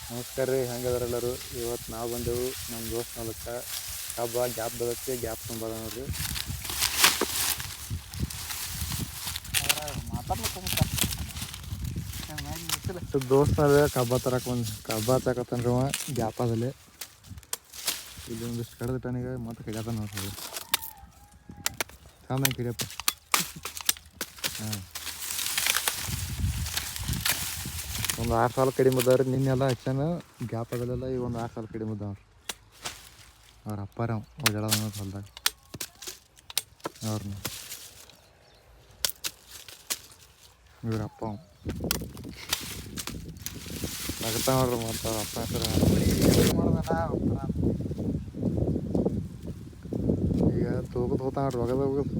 ನಮಸ್ಕಾರ ರೀ, ಹೆಂಗದ್ರೆಲ್ಲರೂ. ಇವತ್ತು ನಾವು ಬಂದೆವು ನಮ್ಮ ದೋಸ್ತ ಹೊಲಕ್ಕೆ. ಕಬ್ಬ ಗ್ಯಾಪ್ ಬದಕ್ಕೆ ಗ್ಯಾಪ್ ತುಂಬದ ನೋಡ್ರಿ. ದೋಸ್ತ ಕಬ್ಬ ತರಕ್ಕೆ ಒಂದು ಕಬ್ಬ ತಗತ್ತನ್ರಿ ಅವ ಗ್ಯಾಪ್ ಆದಲ್ಲಿ. ಇಲ್ಲಿ ಒಂದಿಷ್ಟು ಕಡ್ದ ಟನಿಗೆ ಮತ್ತೆ ಕಡಿಯತ್ತ ನೋಡ್ರಿ. ಸಾಮಾನ್ಯ ಕಡಿಯಪ್ಪ. ಹಾಂ, ಒಂದು 6 ಸಾಲ ಕಡಿಮೆ ಅದಾವ್ರಿ. ನಿನ್ನೆಲ್ಲ ಹಚ್ಚನ ಗ್ಯಾಪ್ ಆಗಲೆಲ್ಲ ಈಗ ಒಂದು 6 ಸಾಲ ಕಡಿಮೆ ಅದಾವ್ರಿ. ಅವ್ರ ಅಪ್ಪಾರ ಓಡಾಡ ಹೊಲ್ದಾಗ ಅವ್ರನ್ನ ಇವ್ರ ಅಪ್ಪ ತಗತ ನೋಡ್ರಿ. ಮತ್ತು ಅವ್ರ ಅಪ್ಪ ಹೆಸರು ಈಗ ತೂಗದ್ ಹೋಗ್ತಾ ನೋಡ್ರಿ. ಒಗದ ಹೋಗೋದು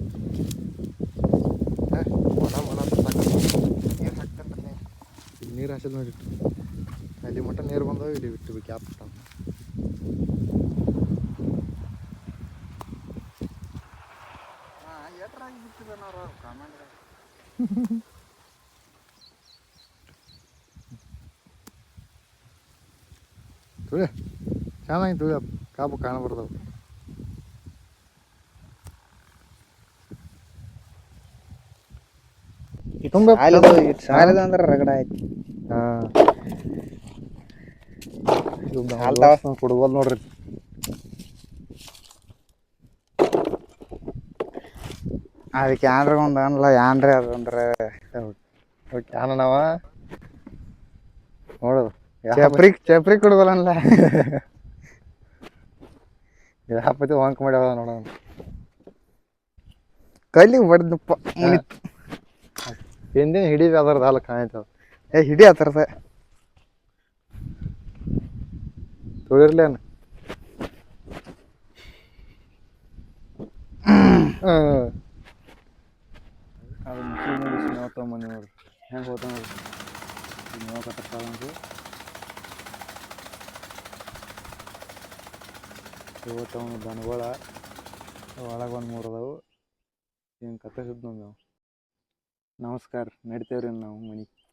ನೀರು ಹಾಕ್ತಾನೆ. ಇಲ್ಲಿ ನೀರು ಹಾಸಿದ್ ನೋಡಿಟ್ಟು ಅಲ್ಲಿ ಮಟ್ಟ ನೀರು ಬಂದವು. ಇಲ್ಲಿ ಬಿಟ್ಟು ಗ್ಯಾಪ್ ಬಿಟ್ಟ ತುಳಿ ಚೆನ್ನಾಗಿ ತುಳಿ. ಕಾಬು ಕಾಣಬಾರ್ದವು. ಅಂದ್ರೆ ರಗಡ ಆಯ್ತು. ಕುಡ್ಬೋಲ್ ನೋಡ್ರಿ. ಅದಕ್ಕೆ ಏನ್ರ ಒಂದು ಅನ್ಲ ಏನ್ರಿ ಅದಂದ್ರೆ ಕ್ಯಾನವ ನೋಡೋದು ಚಪ್ರಿ ಕುಡ್ಬೋಲನ್ಲ. ಯಾಪತಿ ವಾಂಕ್ ಮಾಡ್ಯಾವ ನೋಡೋಣ. ಕೈಲಿಗೆ ಬಡ್ದಪ್ಪ ಮುನಿತ್. ಹಿಂದಿನ ಹಿಡಿದು ಅದರದ್ದು ಹಾಲು ಕಾಯ್ತವ. ಹಿಡಿ ಆತರದ ತುಳಿರ್ಲೇನು. ಅದು ಮಿಷಿನ್ ಮುಗಿಸಿ ಮೇವು ತೊಗೊಂಬಂದು ನೋಡ್ರಿ. ಹೆಂಗೆ ಹೋಗ್ತಾ ನೋಡ್ರಿ. ಈಗ ಮೇವು ಕಟ್ಟಕ್ಕಾಗಂಗೆ ಇವತ್ತು ದನಗಳ ಒಳಗೆ ಒಂದು 3 ಅದಾವು. ಹಿಂಗೆ ಕತ್ತರಿಸಿದ್ ನಾವು. ನಮಸ್ಕಾರ, ನಡಿತೇವ್ರಿ ನಾವು ಮನೆಗೆ.